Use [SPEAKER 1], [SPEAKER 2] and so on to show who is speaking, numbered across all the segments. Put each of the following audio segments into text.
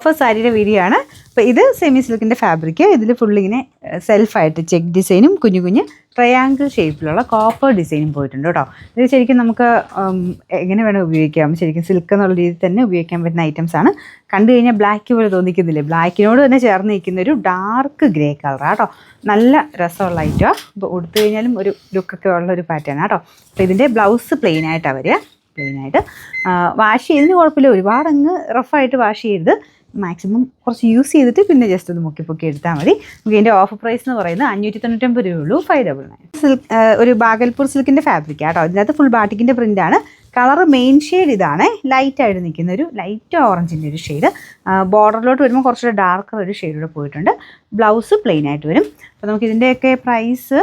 [SPEAKER 1] Offer സാരിയുടെ video ആണ്. അപ്പോൾ ഇത് സെമി സിൽക്കിൻ്റെ ഫാബ്രിക്. ഇതിൽ ഫുള്ളിങ്ങനെ സെൽഫായിട്ട് ചെക്ക് ഡിസൈനും കുഞ്ഞു കുഞ്ഞ് ട്രയാങ്കിൾ ഷേപ്പിലുള്ള കോപ്പർ ഡിസൈനും പോയിട്ടുണ്ട് കേട്ടോ. ഇത് ശരിക്കും നമുക്ക് എങ്ങനെ വേണം ഉപയോഗിക്കാം, ശരിക്കും സിൽക്ക് എന്നുള്ള രീതിയിൽ തന്നെ ഉപയോഗിക്കാൻ പറ്റുന്ന ഐറ്റംസ് ആണ്. കണ്ടു കഴിഞ്ഞാൽ ബ്ലാക്ക് പോലെ തോന്നിക്കുന്നില്ലേ? ബ്ലാക്കിനോട് തന്നെ ചേർന്ന് നിൽക്കുന്ന ഒരു ഡാർക്ക് ഗ്രേ കളറാണ് കേട്ടോ. നല്ല രസമുള്ള ഐറ്റമാണ്. അപ്പോൾ ഉടുത്തു കഴിഞ്ഞാലും ഒരു ലുക്കൊക്കെ ഉള്ള ഒരു പാറ്റേൺ കേട്ടോ. അപ്പോൾ ഇതിൻ്റെ ബ്ലൗസ് പ്ലെയിൻ ആയിട്ടാണ് വരിക. പ്ലെയിനായിട്ട് വാഷ് ചെയ്തതിന് കുഴപ്പമില്ല, ഒരുപാട് അങ്ങ് റഫായിട്ട് വാഷ് ചെയ്ത് മാക്സിമം കുറച്ച് യൂസ് ചെയ്തിട്ട് പിന്നെ ജസ്റ്റ് ഒന്ന് മുക്കി എടുത്താൽ മതി. നമുക്ക് ഇതിൻ്റെ ഓഫർ പ്രൈസ് എന്ന് പറയുന്നത് 599 രൂപയുള്ളൂ. 599. സിൽക്ക് ഒരു ബാഗൽപൂർ സിൽക്കിൻ്റെ ഫാബ്രിക് കേട്ടോ. ഇതിനകത്ത് ഫുൾ ബാട്ടിക്കിൻ്റെ പ്രിൻ്റാണ്. കളർ മെയിൻ ഷെയ്ഡ് ഇതാണ്, ലൈറ്റായിട്ട് നിൽക്കുന്ന ഒരു ലൈറ്റ് ഓറഞ്ചിൻ്റെ ഒരു ഷെയ്ഡ്. ബോർഡറിലോട്ട് വരുമ്പോൾ കുറച്ചുകൂടെ ഡാർക്കർ ഒരു ഷെയ്ഡൂടെ പോയിട്ടുണ്ട്. ബ്ലൗസ് പ്ലെയിൻ ആയിട്ട് വരും. അപ്പോൾ നമുക്ക് ഇതിൻ്റെയൊക്കെ പ്രൈസ്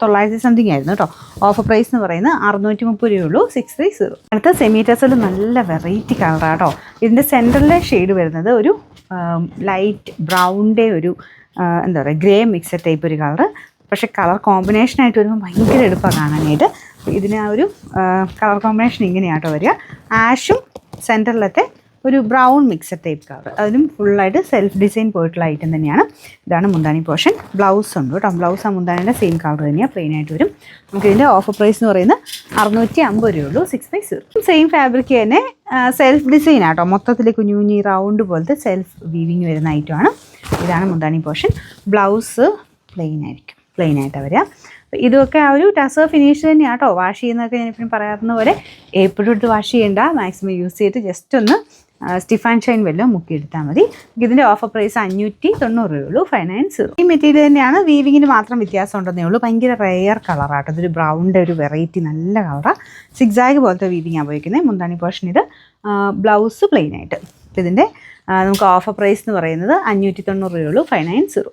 [SPEAKER 1] 900 സംതിങ് ആയിരുന്നു കേട്ടോ. ഓഫർ പ്രൈസ് എന്ന് പറയുന്നത് 630 രൂപയുള്ളൂ. 630. അടുത്ത സെമി ടെസൽ നല്ല വെറൈറ്റി കളറാണ് കേട്ടോ. ഇതിൻ്റെ സെൻറ്ററിലെ ഷെയ്ഡ് വരുന്നത് ഒരു ലൈറ്റ് ബ്രൗണിൻ്റെ ഒരു എന്താ പറയുക ഗ്രേ മിക്സഡ് ടൈപ്പ് ഒരു കളറ്. പക്ഷേ കളർ കോമ്പിനേഷനായിട്ട് വരുമ്പോൾ ഭയങ്കര എളുപ്പമാണ് കാണാനായിട്ട്. ഇതിന് ആ ഒരു കളർ കോമ്പിനേഷൻ ഇങ്ങനെയാണ് കേട്ടോ വരിക. ആഷും സെൻറ്ററിലത്തെ ഒരു ബ്രൗൺ മിക്സഡ് ടൈപ്പ് കളർ, അതിനും ഫുള്ളായിട്ട് സെൽഫ് ഡിസൈൻ പോയിട്ടുള്ള ഐറ്റം തന്നെയാണ്. ഇതാണ് മുന്താണി പോർഷൻ. ബ്ലൗസ് ഉണ്ട് കേട്ടോ. ബ്ലൗസ് ആ മുന്താണിയുടെ സെയിം കളർ തന്നെയാണ്, പ്ലെയിൻ ആയിട്ട് വരും. നമുക്ക് ഇതിൻ്റെ ഓഫർ പ്രൈസ് എന്ന് പറയുന്നത് 650 രൂപയുള്ളൂ. 650. സെയിം ഫാബ്രിക് തന്നെ സെൽഫ് ഡിസൈൻ ആട്ടോ. മൊത്തത്തിൽ കുഞ്ഞു കുഞ്ഞി റൗണ്ട് പോലത്തെ സെൽഫ് വീവിങ് വരുന്ന ഐറ്റമാണ്. ഇതാണ് മുന്താണി പോർഷൻ. ബ്ലൗസ് പ്ലെയിൻ ആയിരിക്കും, പ്ലെയിൻ ആയിട്ടാണ് വരിക. ഇതൊക്കെ ആ ഒരു ടസർ ഫിനിഷ് തന്നെയാണ് കേട്ടോ. വാഷ് ചെയ്യുന്നതൊക്കെ ഞാനിപ്പോഴും പറയാറുന്ന പോലെ എപ്പോഴും എടുത്ത് വാഷ് ചെയ്യേണ്ട, മാക്സിമം യൂസ് ചെയ്തിട്ട് ജസ്റ്റ് ഒന്ന് സ്റ്റിഫ് ആൻഡ് ഷൈൻ വല്ലതും മുക്കിയെടുത്താൽ മതി. ഇതിൻ്റെ ഓഫർ പ്രൈസ് 590 രൂപയുള്ളൂ. 590. ഈ മെറ്റീരിയൽ തന്നെയാണ്, വീവിങ്ങിന് മാത്രം വ്യത്യാസം ഉണ്ടെന്നേ ഉള്ളൂ. ഭയങ്കര റെയർ കളറാട്ടോ. ഇതൊരു ബ്രൗണിൻ്റെ ഒരു വെറൈറ്റി നല്ല കളറാണ്. സിക്സാഗ് പോലത്തെ വീവിങ്ങാണ് ഉപയോഗിക്കുന്നത്. മുന്താണി പോർഷൻ ഇത്. ബ്ലൗസ് പ്ലെയിൻ ആയിട്ട്. ഇതിൻ്റെ നമുക്ക് ഓഫർ പ്രൈസ് എന്ന് പറയുന്നത് 590 രൂപയുള്ളൂ. 590.